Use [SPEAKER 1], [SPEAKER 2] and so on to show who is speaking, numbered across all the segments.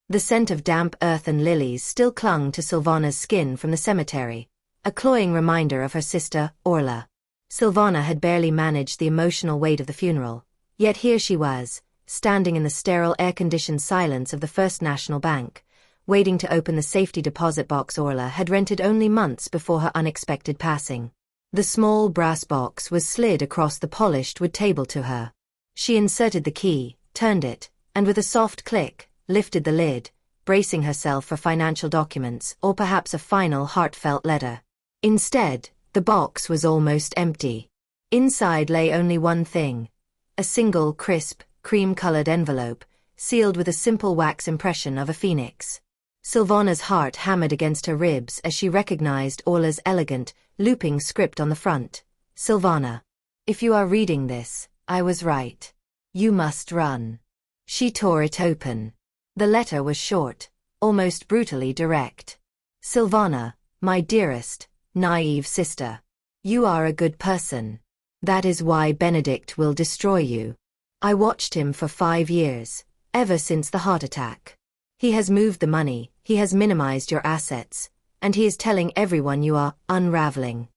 [SPEAKER 1] The scent of damp earth and lilies still clung to Silvana's skin from the cemetery, a cloying reminder of her sister, Orla. Silvana had barely managed the emotional weight of the funeral, yet here she was, standing in the sterile air-conditioned silence of the First National Bank, waiting to open the safety deposit box Orla had rented only months before her unexpected passing. The small brass box was slid across the polished wood table to her. She inserted the key, turned it, and with a soft click, lifted the lid, bracing herself for financial documents or perhaps a final heartfelt letter. Instead, the box was almost empty. Inside lay only one thing: a single crisp, cream-colored envelope, sealed with a simple wax impression of a phoenix. Silvana's heart hammered against her ribs as she recognized Orla's elegant, looping script on the front. Silvana, if you are reading this, I was right. You must run. She tore it open. The letter was short, almost brutally direct. Silvana, my dearest, naive sister. You are a good person. That is why Benedict will destroy you. I watched him for 5 years, ever since the heart attack. He has moved the money, he has minimized your assets, and he is telling everyone you are unraveling.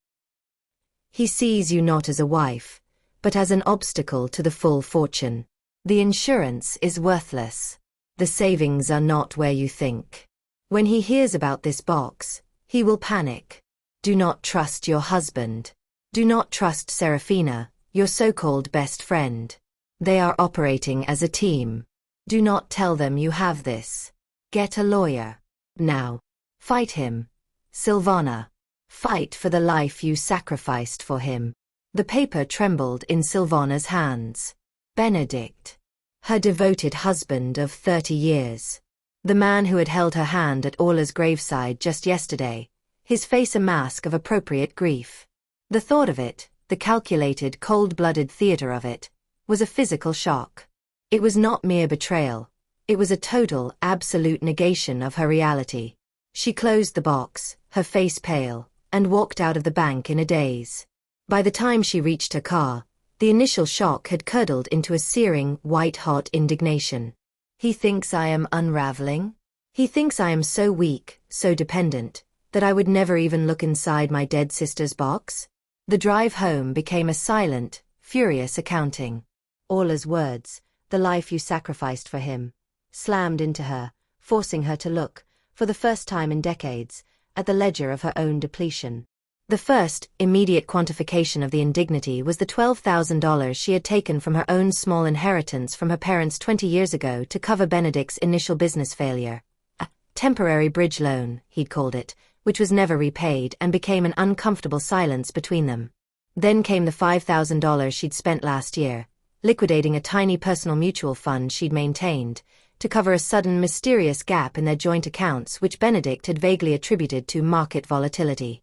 [SPEAKER 1] He sees you not as a wife, but as an obstacle to the full fortune. The insurance is worthless. The savings are not where you think. When he hears about this box, he will panic. Do not trust your husband. Do not trust Serafina, your so-called best friend. They are operating as a team. Do not tell them you have this. Get a lawyer. Now. Fight him. Silvana. Fight for the life you sacrificed for him. The paper trembled in Silvana's hands. Benedict. Her devoted husband of 30 years. The man who had held her hand at Orla's graveside just yesterday, his face a mask of appropriate grief. The thought of it, the calculated, cold-blooded theater of it, was a physical shock. It was not mere betrayal. It was a total, absolute negation of her reality. She closed the box, her face pale, and walked out of the bank in a daze. By the time she reached her car, the initial shock had curdled into a searing, white-hot indignation. He thinks I am unraveling? He thinks I am so weak, so dependent, that I would never even look inside my dead sister's box? The drive home became a silent, furious accounting. Orla's words, the life you sacrificed for him, slammed into her, forcing her to look, for the first time in decades, at the ledger of her own depletion. The first, immediate quantification of the indignity was the $12,000 she had taken from her own small inheritance from her parents 20 years ago to cover Benedict's initial business failure. A temporary bridge loan, he'd called it, which was never repaid and became an uncomfortable silence between them. Then came the $5,000 she'd spent last year, liquidating a tiny personal mutual fund she'd maintained, to cover a sudden mysterious gap in their joint accounts which Benedict had vaguely attributed to market volatility.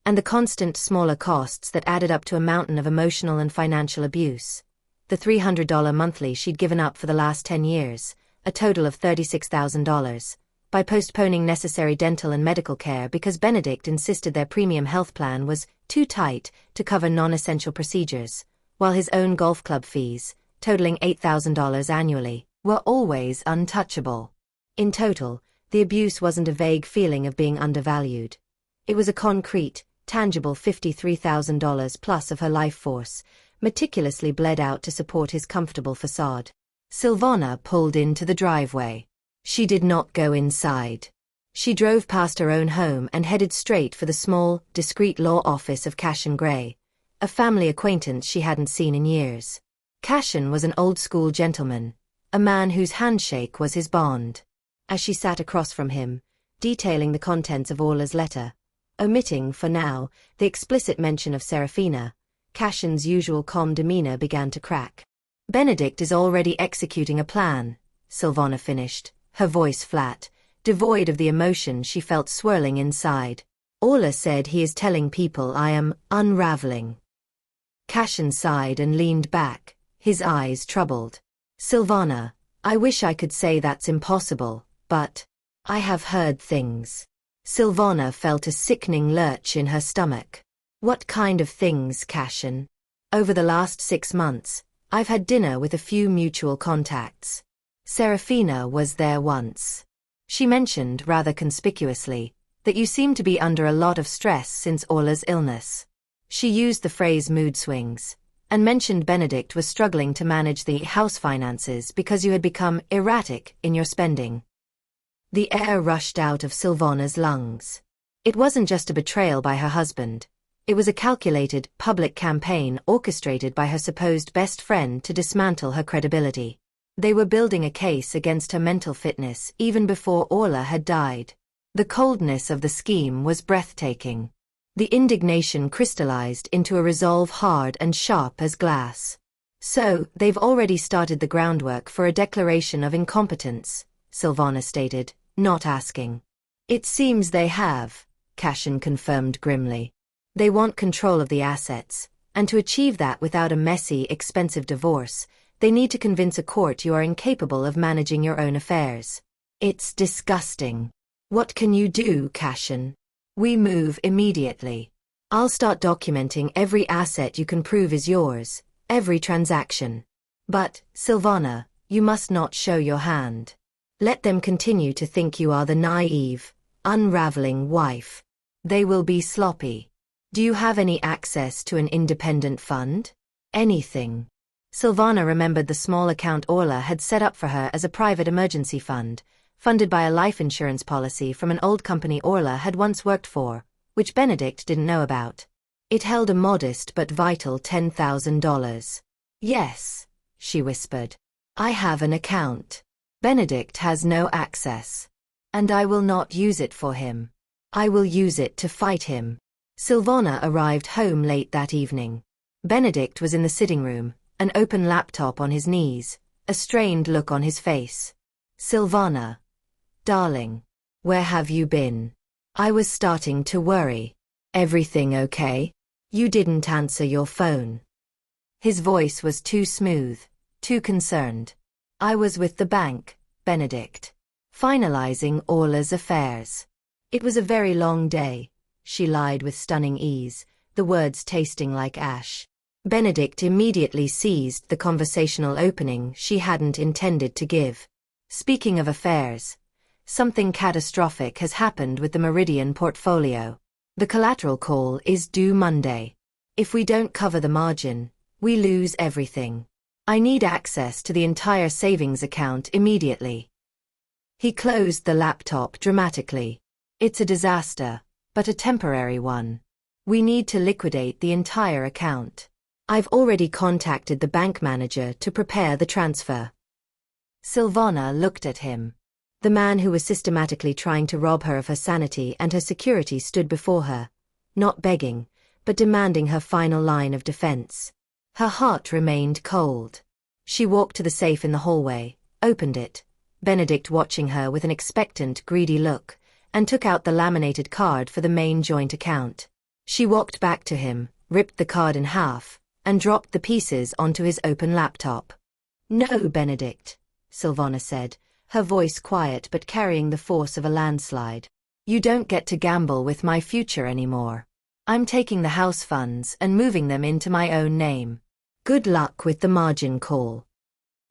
[SPEAKER 1] And the constant smaller costs that added up to a mountain of emotional and financial abuse. The $300 monthly she'd given up for the last 10 years, a total of $36,000, by postponing necessary dental and medical care because Benedict insisted their premium health plan was too tight to cover non-essential procedures, while his own golf club fees, totaling $8,000 annually, were always untouchable. In total, the abuse wasn't a vague feeling of being undervalued. It was a concrete, tangible $53,000 plus of her life force, meticulously bled out to support his comfortable facade. Silvana pulled into the driveway. She did not go inside. She drove past her own home and headed straight for the small, discreet law office of Cashin Gray, a family acquaintance she hadn't seen in years. Cashin was an old-school gentleman, a man whose handshake was his bond. As she sat across from him, detailing the contents of Orla's letter, omitting, for now, the explicit mention of Serafina, Cashin's usual calm demeanor began to crack. Benedict is already executing a plan, Silvana finished, her voice flat, devoid of the emotion she felt swirling inside. Orla said he is telling people I am unraveling. Cashin sighed and leaned back, his eyes troubled. Silvana, I wish I could say that's impossible, but I have heard things. Silvana felt a sickening lurch in her stomach. What kind of things, Cashin? Over the last 6 months, I've had dinner with a few mutual contacts. Serafina was there once. She mentioned, rather conspicuously, that you seem to be under a lot of stress since Orla's illness. She used the phrase mood swings, and mentioned Benedict was struggling to manage the house finances because you had become erratic in your spending. The air rushed out of Silvana's lungs. It wasn't just a betrayal by her husband. It was a calculated, public campaign orchestrated by her supposed best friend to dismantle her credibility. They were building a case against her mental fitness even before Orla had died. The coldness of the scheme was breathtaking. The indignation crystallized into a resolve hard and sharp as glass. So, they've already started the groundwork for a declaration of incompetence, Silvana stated, not asking. It seems they have, Cashin confirmed grimly. They want control of the assets, and to achieve that without a messy, expensive divorce, they need to convince a court you are incapable of managing your own affairs. It's disgusting. What can you do, Cashin? We move immediately. I'll start documenting every asset you can prove is yours, every transaction. But, Silvana, you must not show your hand. Let them continue to think you are the naive, unraveling wife. They will be sloppy. Do you have any access to an independent fund? Anything. Silvana remembered the small account Orla had set up for her as a private emergency fund, funded by a life insurance policy from an old company Orla had once worked for, which Benedict didn't know about. It held a modest but vital $10,000. Yes, she whispered. I have an account. Benedict has no access. And I will not use it for him. I will use it to fight him. Silvana arrived home late that evening. Benedict was in the sitting room, an open laptop on his knees, a strained look on his face. Silvana. Darling. Where have you been? I was starting to worry. Everything okay? You didn't answer your phone. His voice was too smooth, too concerned. I was with the bank, Benedict. Finalizing Orla's affairs. It was a very long day, she lied with stunning ease, the words tasting like ash. Benedict immediately seized the conversational opening she hadn't intended to give. Speaking of affairs, something catastrophic has happened with the Meridian portfolio. The collateral call is due Monday. If we don't cover the margin, we lose everything. I need access to the entire savings account immediately. He closed the laptop dramatically. It's a disaster, but a temporary one. We need to liquidate the entire account. I've already contacted the bank manager to prepare the transfer. Silvana looked at him. The man who was systematically trying to rob her of her sanity and her security stood before her, not begging, but demanding her final line of defense. Her heart remained cold. She walked to the safe in the hallway, opened it, Benedict watching her with an expectant, greedy look, and took out the laminated card for the main joint account. She walked back to him, ripped the card in half, and dropped the pieces onto his open laptop. No, Benedict, Silvana said, her voice quiet but carrying the force of a landslide. You don't get to gamble with my future anymore. I'm taking the house funds and moving them into my own name. Good luck with the margin call.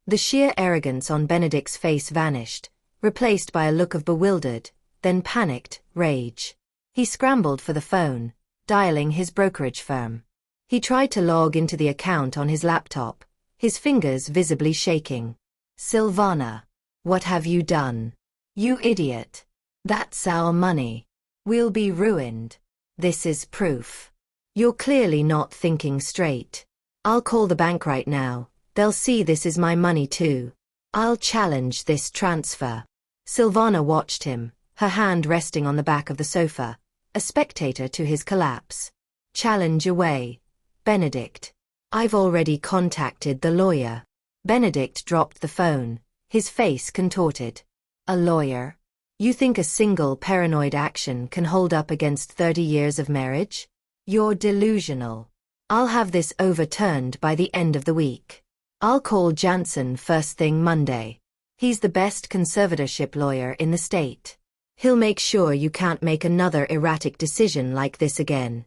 [SPEAKER 1] The sheer arrogance on Benedict's face vanished, replaced by a look of bewildered, then panicked, rage. He scrambled for the phone, dialing his brokerage firm. He tried to log into the account on his laptop, his fingers visibly shaking. Silvana. What have you done? You idiot. That's our money. We'll be ruined. This is proof. You're clearly not thinking straight. I'll call the bank right now. They'll see this is my money too. I'll challenge this transfer. Silvana watched him, her hand resting on the back of the sofa, a spectator to his collapse. Challenge away, Benedict. I've already contacted the lawyer. Benedict dropped the phone, his face contorted. A lawyer? You think a single paranoid action can hold up against 30 years of marriage? You're delusional. I'll have this overturned by the end of the week. I'll call Jansen first thing Monday. He's the best conservatorship lawyer in the state. He'll make sure you can't make another erratic decision like this again.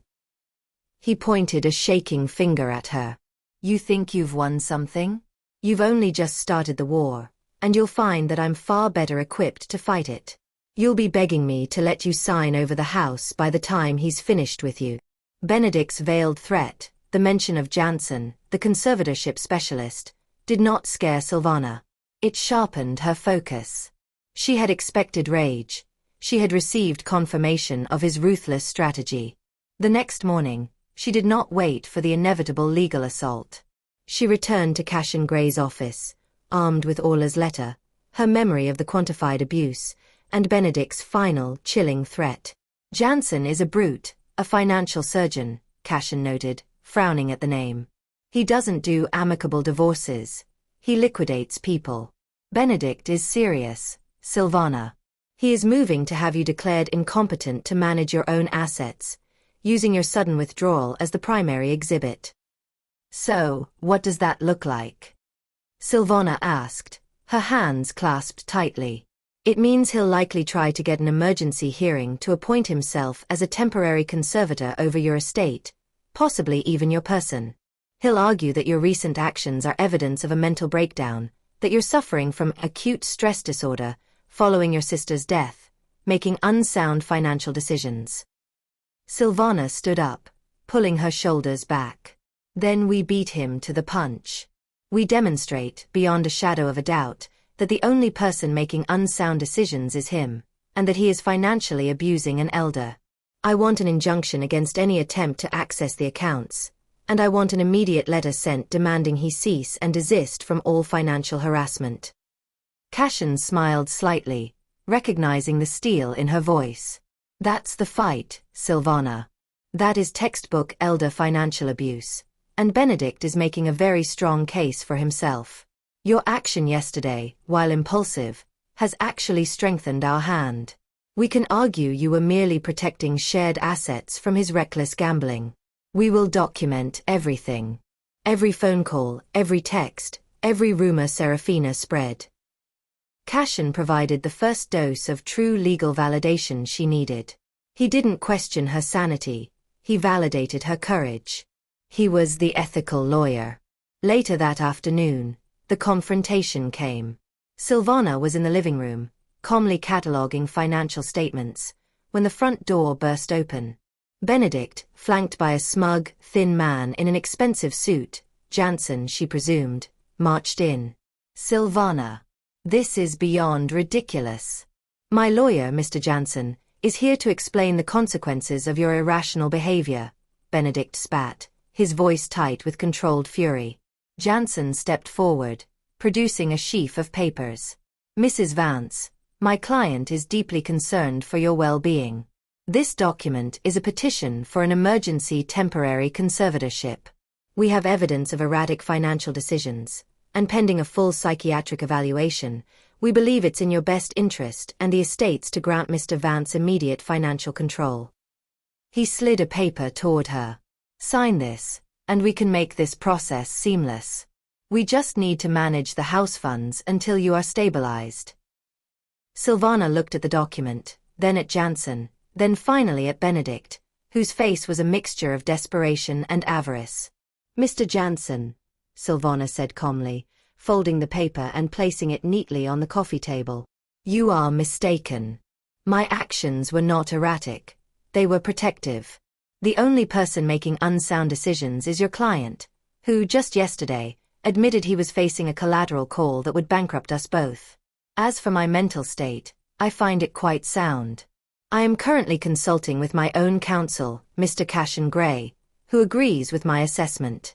[SPEAKER 1] He pointed a shaking finger at her. You think you've won something? You've only just started the war, and you'll find that I'm far better equipped to fight it. You'll be begging me to let you sign over the house by the time he's finished with you." Benedict's veiled threat, the mention of Jansen, the conservatorship specialist, did not scare Silvana. It sharpened her focus. She had expected rage. She had received confirmation of his ruthless strategy. The next morning, she did not wait for the inevitable legal assault. She returned to Cashin Gray's office, armed with Orla's letter, her memory of the quantified abuse, and Benedict's final, chilling threat. "Jansen is a brute, a financial surgeon," Cashin noted, frowning at the name. "He doesn't do amicable divorces. He liquidates people." "Benedict is serious, Silvana. He is moving to have you declared incompetent to manage your own assets, using your sudden withdrawal as the primary exhibit." "So, what does that look like?" Silvana asked, her hands clasped tightly. "It means he'll likely try to get an emergency hearing to appoint himself as a temporary conservator over your estate, possibly even your person. He'll argue that your recent actions are evidence of a mental breakdown, that you're suffering from acute stress disorder following your sister's death, making unsound financial decisions." Silvana stood up, pulling her shoulders back. "Then we beat him to the punch. We demonstrate, beyond a shadow of a doubt, that the only person making unsound decisions is him, and that he is financially abusing an elder. I want an injunction against any attempt to access the accounts, and I want an immediate letter sent demanding he cease and desist from all financial harassment." Cashin smiled slightly, recognizing the steel in her voice. "That's the fight, Silvana. That is textbook elder financial abuse, and Benedict is making a very strong case for himself. Your action yesterday, while impulsive, has actually strengthened our hand. We can argue you were merely protecting shared assets from his reckless gambling. We will document everything. Every phone call, every text, every rumor Serafina spread." Cashin provided the first dose of true legal validation she needed. He didn't question her sanity, he validated her courage. He was the ethical lawyer. Later that afternoon, the confrontation came. Silvana was in the living room, calmly cataloging financial statements, when the front door burst open. Benedict, flanked by a smug, thin man in an expensive suit, Jansen she presumed, marched in. "Silvana. This is beyond ridiculous. My lawyer, Mr. Jansen, is here to explain the consequences of your irrational behavior," Benedict spat, his voice tight with controlled fury. Jansen stepped forward, producing a sheaf of papers. "Mrs. Vance, my client is deeply concerned for your well-being. This document is a petition for an emergency temporary conservatorship. We have evidence of erratic financial decisions, and pending a full psychiatric evaluation, we believe it's in your best interest and the estates to grant Mr. Vance immediate financial control." He slid a paper toward her. "Sign this, and we can make this process seamless. We just need to manage the house funds until you are stabilized." Silvana looked at the document, then at Jansen, then finally at Benedict, whose face was a mixture of desperation and avarice. "Mr. Jansen," Silvana said calmly, folding the paper and placing it neatly on the coffee table, "you are mistaken. My actions were not erratic. They were protective. The only person making unsound decisions is your client, who, just yesterday, admitted he was facing a collateral call that would bankrupt us both. As for my mental state, I find it quite sound. I am currently consulting with my own counsel, Mr. Cashin Gray, who agrees with my assessment."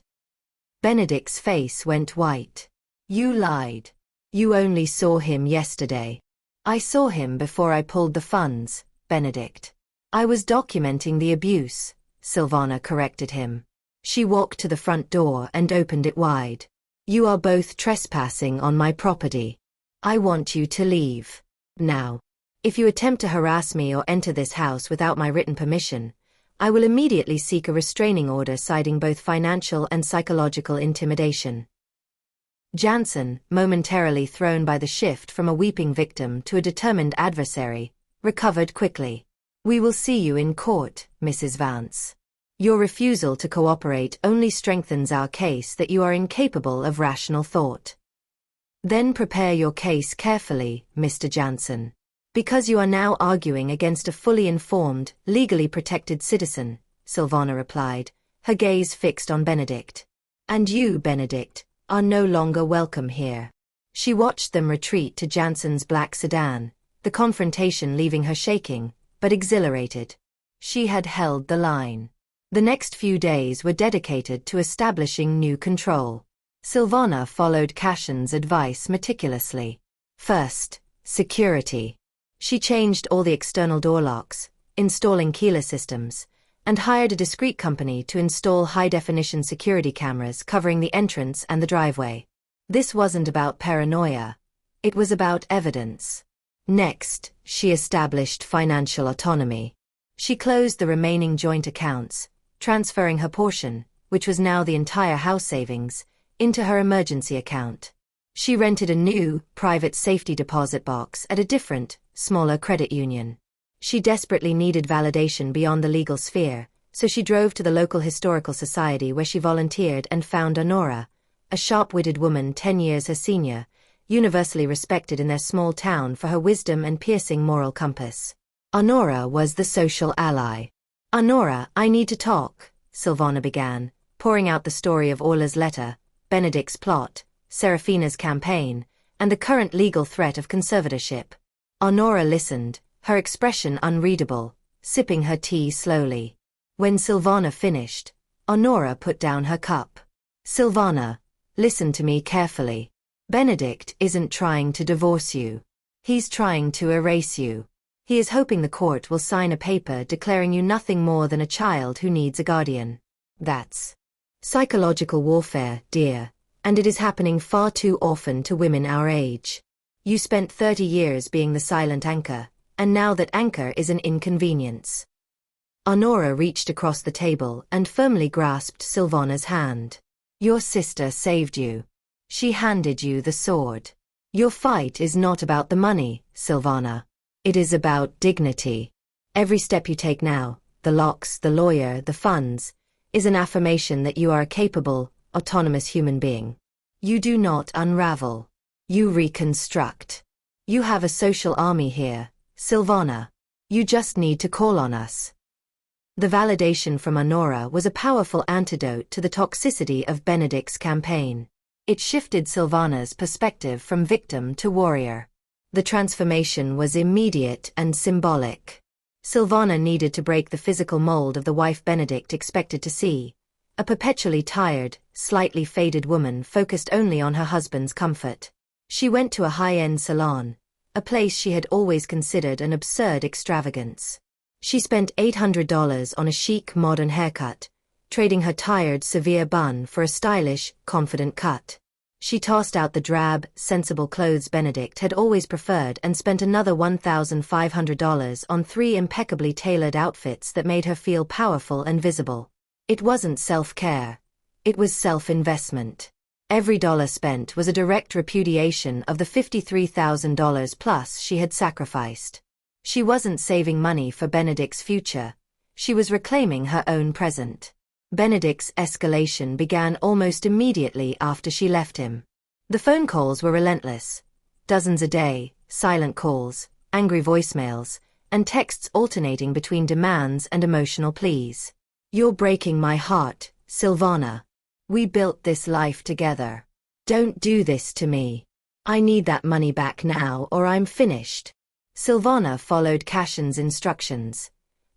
[SPEAKER 1] Benedict's face went white. "You lied. You only saw him yesterday." "I saw him before I pulled the funds, Benedict. I was documenting the abuse," Silvana corrected him. She walked to the front door and opened it wide. "You are both trespassing on my property. I want you to leave. Now. If you attempt to harass me or enter this house without my written permission, I will immediately seek a restraining order citing both financial and psychological intimidation." Jansen, momentarily thrown by the shift from a weeping victim to a determined adversary, recovered quickly. "We will see you in court, Mrs. Vance. Your refusal to cooperate only strengthens our case that you are incapable of rational thought." Then prepare your case carefully, Mr. Jansen. Because you are now arguing against a fully informed, legally protected citizen, Silvana replied, her gaze fixed on Benedict. And you, Benedict, are no longer welcome here. She watched them retreat to Jansen's black sedan, the confrontation leaving her shaking, but exhilarated. She had held the line. The next few days were dedicated to establishing new control. Silvana followed Cashin's advice meticulously. First, security. She changed all the external door locks, installing keyless systems, and hired a discreet company to install high-definition security cameras covering the entrance and the driveway. This wasn't about paranoia. It was about evidence. Next, she established financial autonomy. She closed the remaining joint accounts, transferring her portion, which was now the entire house savings, into her emergency account. She rented a new, private safety deposit box at a different, smaller credit union. She desperately needed validation beyond the legal sphere, so she drove to the local historical society where she volunteered and found Honora, a sharp-witted woman 10 years her senior, universally respected in their small town for her wisdom and piercing moral compass. Honora was the social ally. Honora, I need to talk, Silvana began, pouring out the story of Orla's letter, Benedict's plot, Serafina's campaign, and the current legal threat of conservatorship. Honora listened, her expression unreadable, sipping her tea slowly. When Silvana finished, Honora put down her cup. Silvana, listen to me carefully. Benedict isn't trying to divorce you. He's trying to erase you. He is hoping the court will sign a paper declaring you nothing more than a child who needs a guardian. That's psychological warfare, dear, and it is happening far too often to women our age. You spent 30 years being the silent anchor, and now that anchor is an inconvenience. Honora reached across the table and firmly grasped Silvana's hand. Your sister saved you. She handed you the sword. Your fight is not about the money, Silvana. It is about dignity. Every step you take now, the locks, the lawyer, the funds, is an affirmation that you are a capable, autonomous human being. You do not unravel. You reconstruct. You have a social army here, Silvana. You just need to call on us. The validation from Honora was a powerful antidote to the toxicity of Benedict's campaign. It shifted Silvana's perspective from victim to warrior. The transformation was immediate and symbolic. Silvana needed to break the physical mold of the wife Benedict expected to see, a perpetually tired, slightly faded woman focused only on her husband's comfort. She went to a high-end salon, a place she had always considered an absurd extravagance. She spent $800 on a chic modern haircut, trading her tired, severe bun for a stylish, confident cut. She tossed out the drab, sensible clothes Benedict had always preferred and spent another $1,500 on 3 impeccably tailored outfits that made her feel powerful and visible. It wasn't self-care. It was self-investment. Every dollar spent was a direct repudiation of the $53,000 plus she had sacrificed. She wasn't saving money for Benedict's future. She was reclaiming her own present. Benedict's escalation began almost immediately after she left him. The phone calls were relentless. Dozens a day, silent calls, angry voicemails, and texts alternating between demands and emotional pleas. You're breaking my heart, Silvana. We built this life together. Don't do this to me. I need that money back now or I'm finished. Silvana followed Cashin's instructions.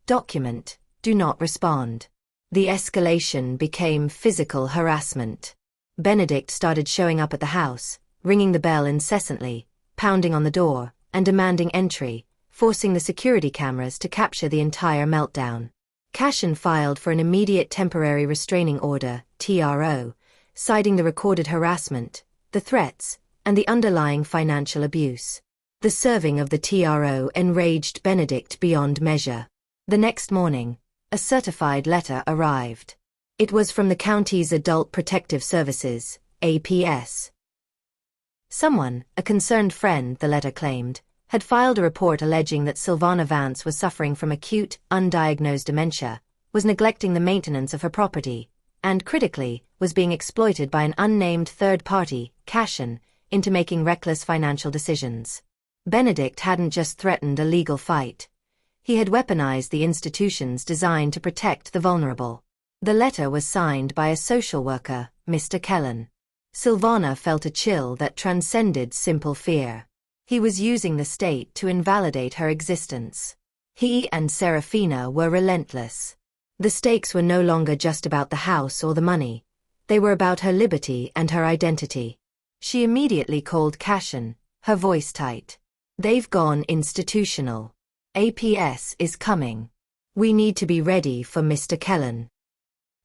[SPEAKER 1] Document, do not respond. The escalation became physical harassment. Benedict started showing up at the house, ringing the bell incessantly, pounding on the door, and demanding entry, forcing the security cameras to capture the entire meltdown. Cashin filed for an immediate temporary restraining order, TRO, citing the recorded harassment, the threats, and the underlying financial abuse. The serving of the TRO enraged Benedict beyond measure. The next morning, a certified letter arrived. It was from the county's Adult Protective Services, APS. Someone, a concerned friend, the letter claimed, had filed a report alleging that Silvana Vance was suffering from acute, undiagnosed dementia, was neglecting the maintenance of her property, and, critically, was being exploited by an unnamed third party, Cashin, into making reckless financial decisions. Benedict hadn't just threatened a legal fight. He had weaponized the institutions designed to protect the vulnerable. The letter was signed by a social worker, Mr. Kellen. Silvana felt a chill that transcended simple fear. He was using the state to invalidate her existence. He and Serafina were relentless. The stakes were no longer just about the house or the money. They were about her liberty and her identity. She immediately called Cashin, her voice tight. "They've gone institutional. APS is coming. We need to be ready for Mr. Kellen."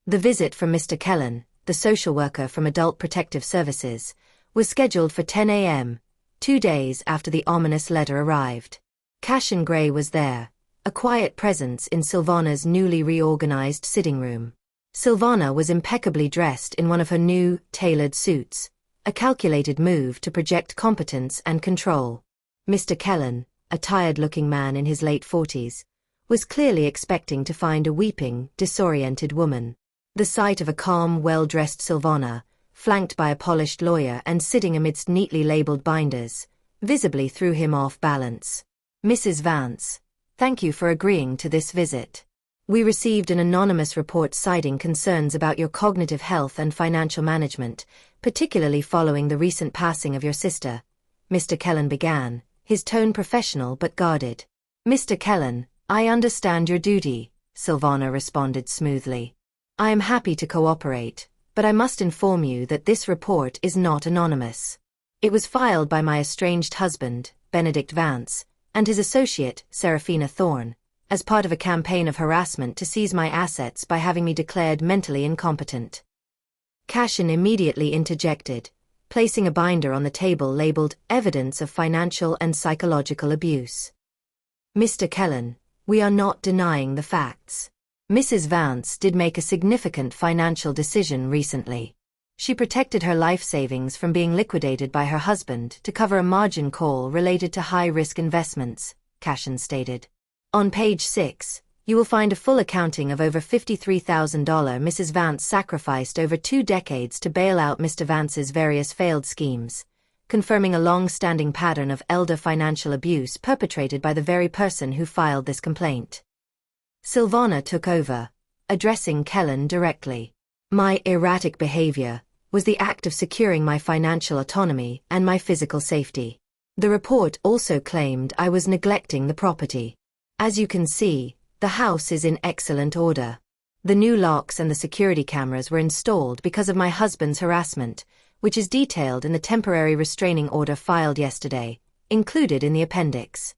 [SPEAKER 1] The visit from Mr. Kellen, the social worker from Adult Protective Services, was scheduled for 10 a.m., 2 days after the ominous letter arrived. Cashin Gray was there, a quiet presence in Silvana's newly reorganized sitting room. Silvana was impeccably dressed in one of her new, tailored suits, a calculated move to project competence and control. Mr. Kellen, a tired-looking man in his late 40s, was clearly expecting to find a weeping, disoriented woman. The sight of a calm, well-dressed Silvana, flanked by a polished lawyer and sitting amidst neatly labeled binders, visibly threw him off balance. "Mrs. Vance, thank you for agreeing to this visit. We received an anonymous report citing concerns about your cognitive health and financial management, particularly following the recent passing of your sister," Mr. Kellen began, his tone professional but guarded. "Mr. Kellen, I understand your duty," Silvana responded smoothly. "I am happy to cooperate, but I must inform you that this report is not anonymous. It was filed by my estranged husband, Benedict Vance, and his associate, Serafina Thorne, as part of a campaign of harassment to seize my assets by having me declared mentally incompetent." Cashin immediately interjected, placing a binder on the table labeled "Evidence of Financial and Psychological Abuse." "Mr. Kellen, we are not denying the facts. Mrs. Vance did make a significant financial decision recently. She protected her life savings from being liquidated by her husband to cover a margin call related to high-risk investments," Cashin stated. "On page 6, you will find a full accounting of over $53,000 Mrs. Vance sacrificed over 2 decades to bail out Mr. Vance's various failed schemes, confirming a long-standing pattern of elder financial abuse perpetrated by the very person who filed this complaint." Silvana took over, addressing Kellen directly. "My erratic behavior was the act of securing my financial autonomy and my physical safety. The report also claimed I was neglecting the property. As you can see, the house is in excellent order. The new locks and the security cameras were installed because of my husband's harassment, which is detailed in the temporary restraining order filed yesterday, included in the appendix."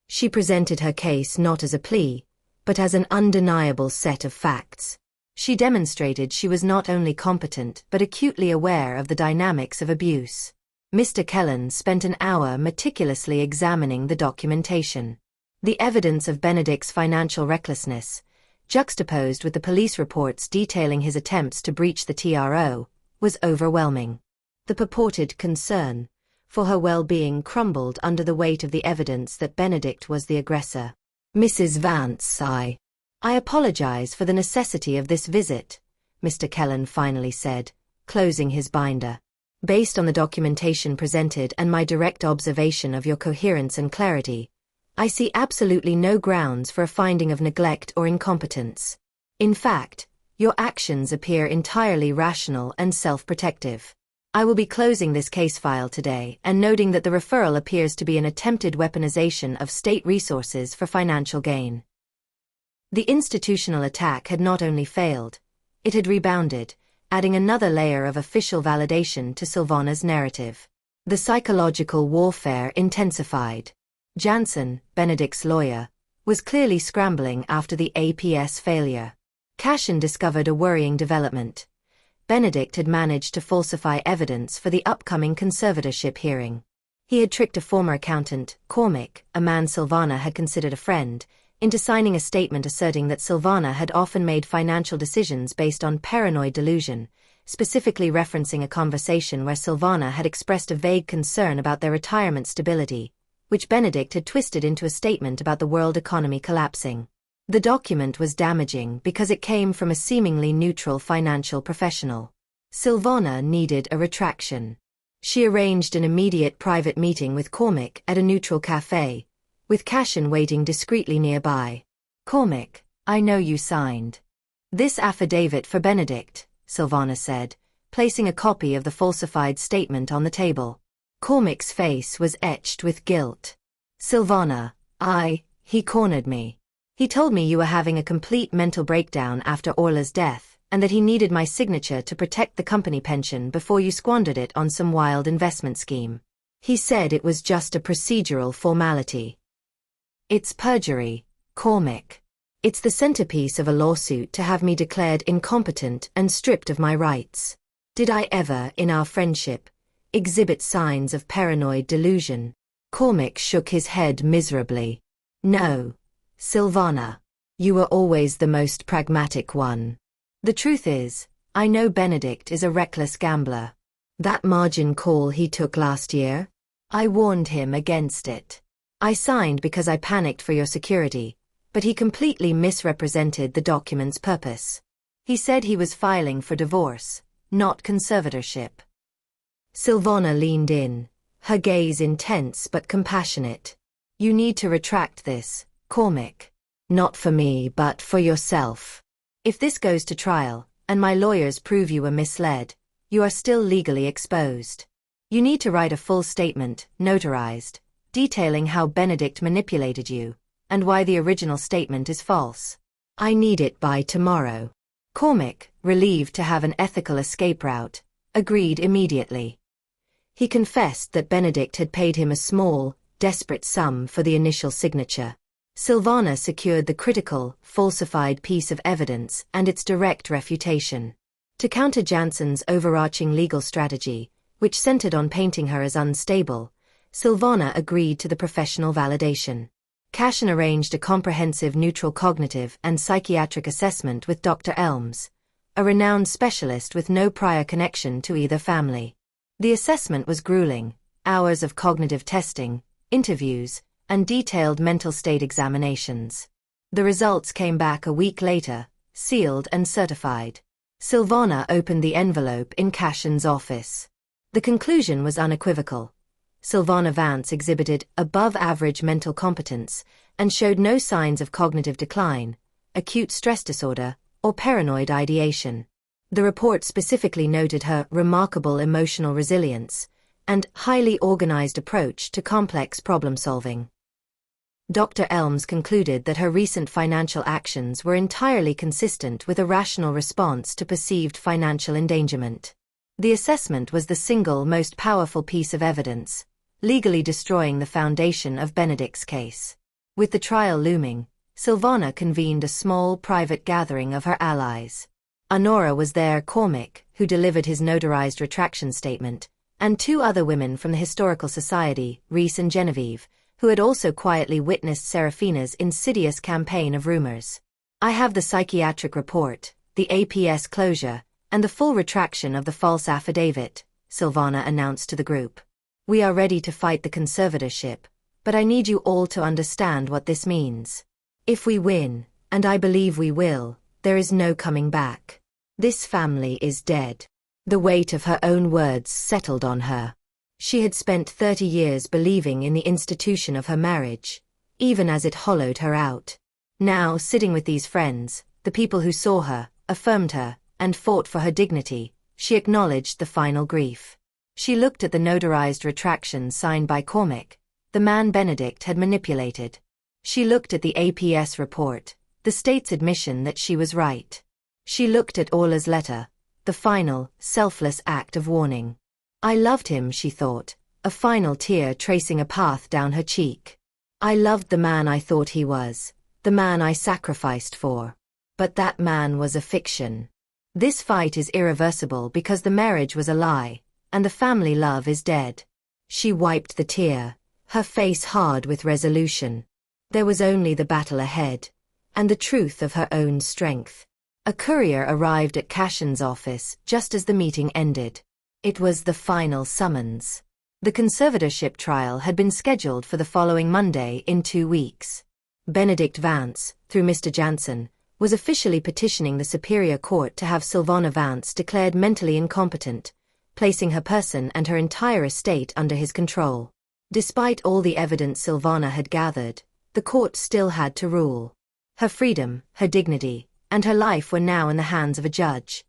[SPEAKER 1] She presented her case not as a plea, but as an undeniable set of facts. She demonstrated she was not only competent but acutely aware of the dynamics of abuse. Mr. Kellen spent an hour meticulously examining the documentation. The evidence of Benedict's financial recklessness, juxtaposed with the police reports detailing his attempts to breach the TRO, was overwhelming. The purported concern for her well-being crumbled under the weight of the evidence that Benedict was the aggressor. "Mrs. Vance, I apologize for the necessity of this visit," Mr. Kellen finally said, closing his binder. "Based on the documentation presented and my direct observation of your coherence and clarity, I see absolutely no grounds for a finding of neglect or incompetence. In fact, your actions appear entirely rational and self-protective. I will be closing this case file today and noting that the referral appears to be an attempted weaponization of state resources for financial gain." The institutional attack had not only failed, it had rebounded, adding another layer of official validation to Silvana's narrative. The psychological warfare intensified. Jansen, Benedict's lawyer, was clearly scrambling after the APS failure. Cashin discovered a worrying development. Benedict had managed to falsify evidence for the upcoming conservatorship hearing. He had tricked a former accountant, Cormick, a man Silvana had considered a friend, into signing a statement asserting that Silvana had often made financial decisions based on paranoid delusion, specifically referencing a conversation where Silvana had expressed a vague concern about their retirement stability, which Benedict had twisted into a statement about the world economy collapsing. The document was damaging because it came from a seemingly neutral financial professional. Silvana needed a retraction. She arranged an immediate private meeting with Cormac at a neutral cafe, with Cashin waiting discreetly nearby. "Cormac, I know you signed this affidavit for Benedict," Silvana said, placing a copy of the falsified statement on the table. Cormac's face was etched with guilt. "Silvana, he cornered me. He told me you were having a complete mental breakdown after Orla's death, and that he needed my signature to protect the company pension before you squandered it on some wild investment scheme. He said it was just a procedural formality." "It's perjury, Cormac. It's the centerpiece of a lawsuit to have me declared incompetent and stripped of my rights. Did I ever, in our friendship, exhibit signs of paranoid delusion?" Cormac shook his head miserably. "No, Silvana. You were always the most pragmatic one. The truth is, I know Benedict is a reckless gambler. That margin call he took last year? I warned him against it. I signed because I panicked for your security, but he completely misrepresented the document's purpose. He said he was filing for divorce, not conservatorship." Silvana leaned in, her gaze intense but compassionate. "You need to retract this, Cormac. Not for me, but for yourself. If this goes to trial, and my lawyers prove you were misled, you are still legally exposed. You need to write a full statement, notarized, detailing how Benedict manipulated you, and why the original statement is false. I need it by tomorrow." Cormac, relieved to have an ethical escape route, agreed immediately. He confessed that Benedict had paid him a small, desperate sum for the initial signature. Silvana secured the critical, falsified piece of evidence and its direct refutation. To counter Jansen's overarching legal strategy, which centered on painting her as unstable, Silvana agreed to the professional validation. Cashin arranged a comprehensive neutral cognitive and psychiatric assessment with Dr. Elms, a renowned specialist with no prior connection to either family. The assessment was grueling: hours of cognitive testing, interviews, and detailed mental state examinations. The results came back a week later, sealed and certified. Silvana opened the envelope in Cashin's office. The conclusion was unequivocal. Silvana Vance exhibited above-average mental competence and showed no signs of cognitive decline, acute stress disorder, or paranoid ideation. The report specifically noted her remarkable emotional resilience and highly organized approach to complex problem-solving. Dr. Elms concluded that her recent financial actions were entirely consistent with a rational response to perceived financial endangerment. The assessment was the single most powerful piece of evidence, legally destroying the foundation of Benedict's case. With the trial looming, Silvana convened a small private gathering of her allies. Honora was there, Cormac, who delivered his notarized retraction statement, and two other women from the Historical Society, Reese and Genevieve, who had also quietly witnessed Serafina's insidious campaign of rumors. "I have the psychiatric report, the APS closure, and the full retraction of the false affidavit," Silvana announced to the group. "We are ready to fight the conservatorship, but I need you all to understand what this means. If we win, and I believe we will, there is no coming back. This family is dead." The weight of her own words settled on her. She had spent 30 years believing in the institution of her marriage, even as it hollowed her out. Now, sitting with these friends, the people who saw her, affirmed her, and fought for her dignity, she acknowledged the final grief. She looked at the notarized retraction signed by Cormac, the man Benedict had manipulated. She looked at the APS report, the state's admission that she was right. She looked at Orla's letter, the final, selfless act of warning. "I loved him," she thought, a final tear tracing a path down her cheek. "I loved the man I thought he was, the man I sacrificed for. But that man was a fiction. This fight is irreversible because the marriage was a lie, and the family love is dead." She wiped the tear, her face hard with resolution. There was only the battle ahead, and the truth of her own strength. A courier arrived at Cashin's office just as the meeting ended. It was the final summons. The conservatorship trial had been scheduled for the following Monday in 2 weeks. Benedict Vance, through Mr. Jansen, was officially petitioning the Superior Court to have Silvana Vance declared mentally incompetent, placing her person and her entire estate under his control. Despite all the evidence Silvana had gathered, the court still had to rule. Her freedom, her dignity, and her life were now in the hands of a judge.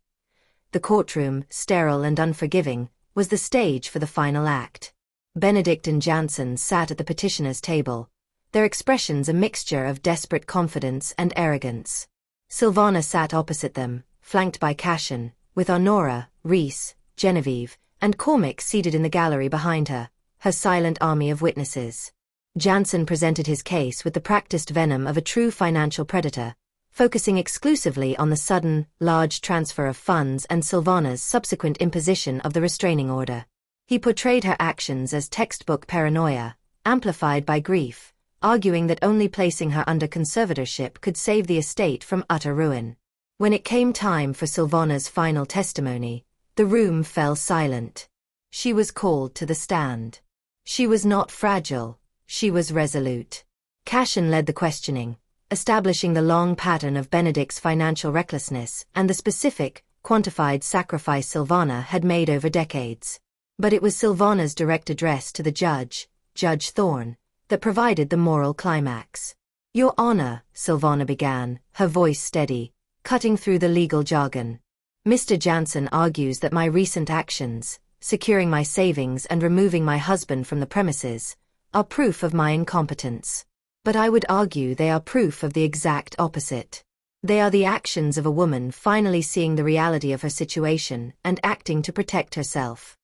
[SPEAKER 1] The courtroom, sterile and unforgiving, was the stage for the final act. Benedict and Jansen sat at the petitioner's table, their expressions a mixture of desperate confidence and arrogance. Silvana sat opposite them, flanked by Cashin, with Honora, Reese, Genevieve, and Cormac seated in the gallery behind her, her silent army of witnesses. Jansen presented his case with the practiced venom of a true financial predator, focusing exclusively on the sudden, large transfer of funds and Silvana's subsequent imposition of the restraining order. He portrayed her actions as textbook paranoia, amplified by grief, arguing that only placing her under conservatorship could save the estate from utter ruin. When it came time for Silvana's final testimony, the room fell silent. She was called to the stand. She was not fragile, she was resolute. Cashin led the questioning, establishing the long pattern of Benedict's financial recklessness and the specific, quantified sacrifice Silvana had made over decades. But it was Silvana's direct address to the judge, Judge Thorne, that provided the moral climax. "Your Honor," Silvana began, her voice steady, cutting through the legal jargon. "Mr. Jansen argues that my recent actions, securing my savings and removing my husband from the premises, are proof of my incompetence. But I would argue they are proof of the exact opposite. They are the actions of a woman finally seeing the reality of her situation and acting to protect herself."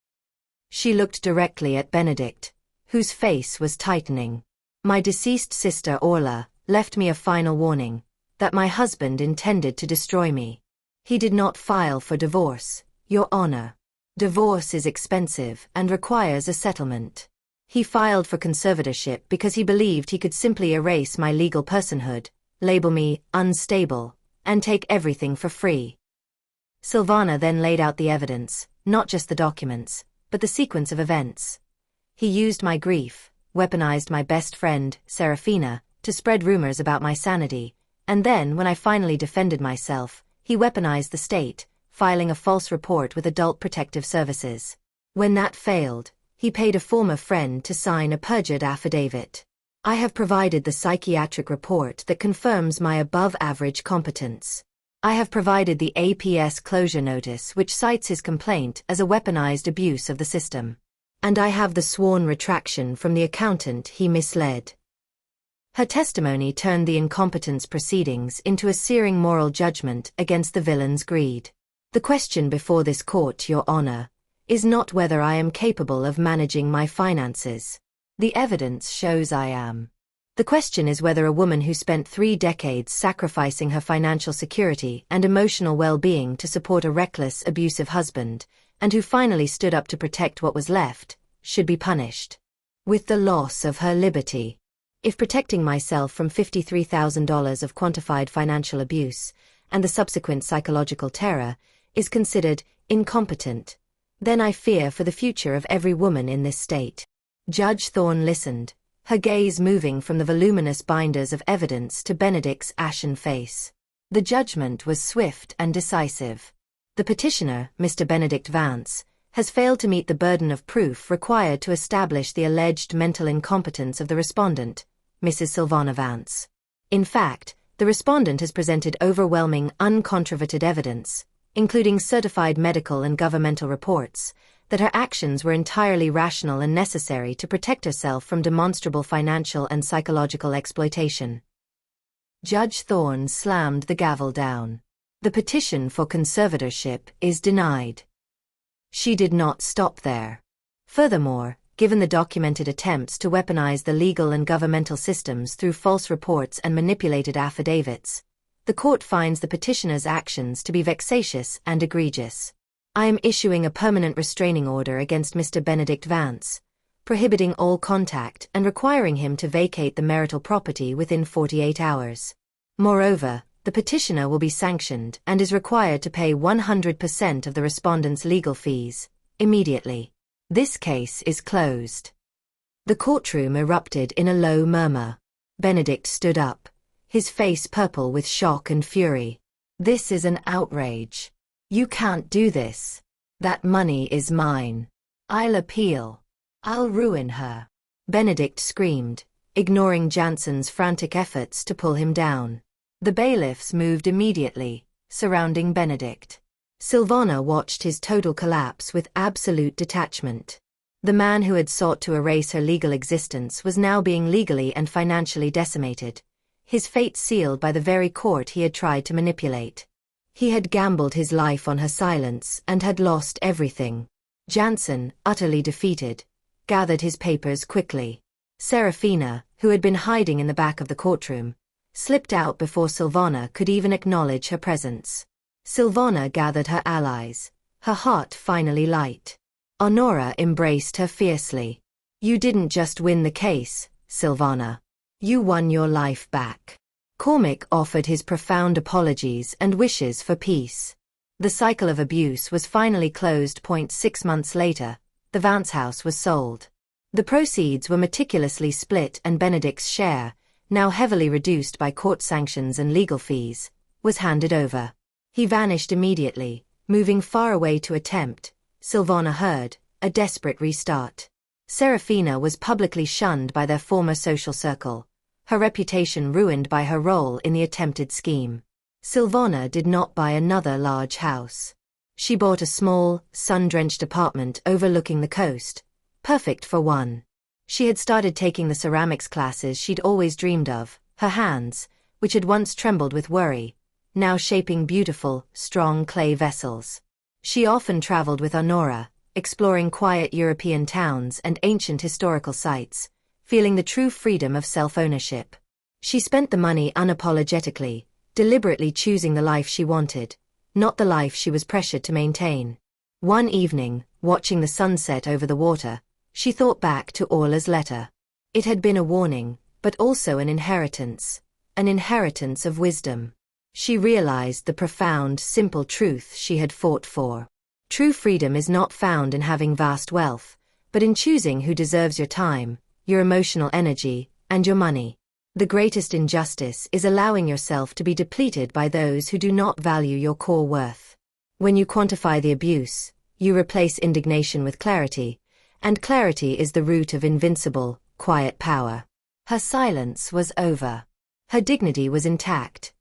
[SPEAKER 1] She looked directly at Benedict, whose face was tightening. "My deceased sister Orla left me a final warning, that my husband intended to destroy me. He did not file for divorce, Your Honor. Divorce is expensive and requires a settlement. He filed for conservatorship because he believed he could simply erase my legal personhood, label me unstable, and take everything for free." Silvana then laid out the evidence, not just the documents, but the sequence of events. "He used my grief, weaponized my best friend, Serafina, to spread rumors about my sanity, and then, when I finally defended myself, he weaponized the state, filing a false report with Adult Protective Services. When that failed, he paid a former friend to sign a perjured affidavit. I have provided the psychiatric report that confirms my above-average competence. I have provided the APS closure notice which cites his complaint as a weaponized abuse of the system. And I have the sworn retraction from the accountant he misled." Her testimony turned the incompetence proceedings into a searing moral judgment against the villain's greed. "The question before this court, Your Honor, is not whether I am capable of managing my finances. The evidence shows I am. The question is whether a woman who spent 3 decades sacrificing her financial security and emotional well-being to support a reckless, abusive husband, and who finally stood up to protect what was left, should be punished with the loss of her liberty. If protecting myself from $53,000 of quantified financial abuse, and the subsequent psychological terror, is considered incompetent, then I fear for the future of every woman in this state." Judge Thorne listened, her gaze moving from the voluminous binders of evidence to Benedict's ashen face. The judgment was swift and decisive. "The petitioner, Mr. Benedict Vance, has failed to meet the burden of proof required to establish the alleged mental incompetence of the respondent, Mrs. Silvana Vance. In fact, the respondent has presented overwhelming, uncontroverted evidence, including certified medical and governmental reports, that her actions were entirely rational and necessary to protect herself from demonstrable financial and psychological exploitation." Judge Thorne slammed the gavel down. "The petition for conservatorship is denied." She did not stop there. Furthermore, given the documented attempts to weaponize the legal and governmental systems through false reports and manipulated affidavits, the court finds the petitioner's actions to be vexatious and egregious. "I am issuing a permanent restraining order against Mr. Benedict Vance, prohibiting all contact and requiring him to vacate the marital property within 48 hours. Moreover, the petitioner will be sanctioned and is required to pay 100% of the respondent's legal fees, immediately. This case is closed." The courtroom erupted in a low murmur. Benedict stood up, his face purple with shock and fury. "This is an outrage. You can't do this. That money is mine. I'll appeal. I'll ruin her. Benedict screamed, ignoring Jansen's frantic efforts to pull him down. The bailiffs moved immediately, surrounding Benedict. Silvana watched his total collapse with absolute detachment. The man who had sought to erase her legal existence was now being legally and financially decimated, his fate sealed by the very court he had tried to manipulate. He had gambled his life on her silence and had lost everything. Jansen, utterly defeated, gathered his papers quickly. Serafina, who had been hiding in the back of the courtroom, slipped out before Silvana could even acknowledge her presence. Silvana gathered her allies, her heart finally light. Honora embraced her fiercely. You didn't just win the case, Silvana. You won your life back. Cormac offered his profound apologies and wishes for peace. The cycle of abuse was finally closed. 6 months later, the Vance house was sold. The proceeds were meticulously split and Benedict's share, now heavily reduced by court sanctions and legal fees, was handed over. He vanished immediately, moving far away to attempt, Silvana heard, a desperate restart. Serafina was publicly shunned by their former social circle, her reputation ruined by her role in the attempted scheme. Silvana did not buy another large house. She bought a small, sun-drenched apartment overlooking the coast, perfect for one. She had started taking the ceramics classes she'd always dreamed of, her hands, which had once trembled with worry, now shaping beautiful, strong clay vessels. She often traveled with Honora, exploring quiet European towns and ancient historical sites, feeling the true freedom of self-ownership. She spent the money unapologetically, deliberately choosing the life she wanted, not the life she was pressured to maintain. One evening, watching the sunset over the water, she thought back to Orla's letter. It had been a warning, but also an inheritance of wisdom. She realized the profound, simple truth she had fought for. True freedom is not found in having vast wealth, but in choosing who deserves your time, your emotional energy, and your money. The greatest injustice is allowing yourself to be depleted by those who do not value your core worth. When you quantify the abuse, you replace indignation with clarity, and clarity is the root of invincible, quiet power. Her silence was over. Her dignity was intact.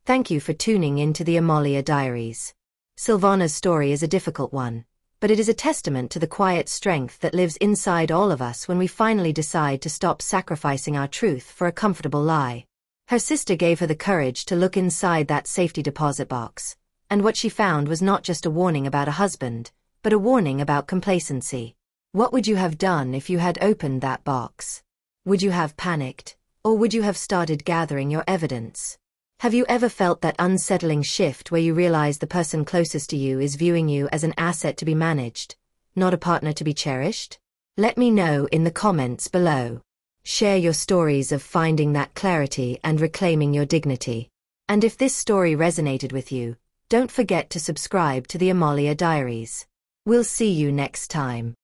[SPEAKER 1] Thank you for tuning into the Amália Diaries. Silvana's story is a difficult one, but it is a testament to the quiet strength that lives inside all of us when we finally decide to stop sacrificing our truth for a comfortable lie. Her sister gave her the courage to look inside that safety deposit box, and what she found was not just a warning about a husband, but a warning about complacency. What would you have done if you had opened that box? Would you have panicked, or would you have started gathering your evidence? Have you ever felt that unsettling shift where you realize the person closest to you is viewing you as an asset to be managed, not a partner to be cherished? Let me know in the comments below. Share your stories of finding that clarity and reclaiming your dignity. And if this story resonated with you, don't forget to subscribe to the Amália Diaries. We'll see you next time.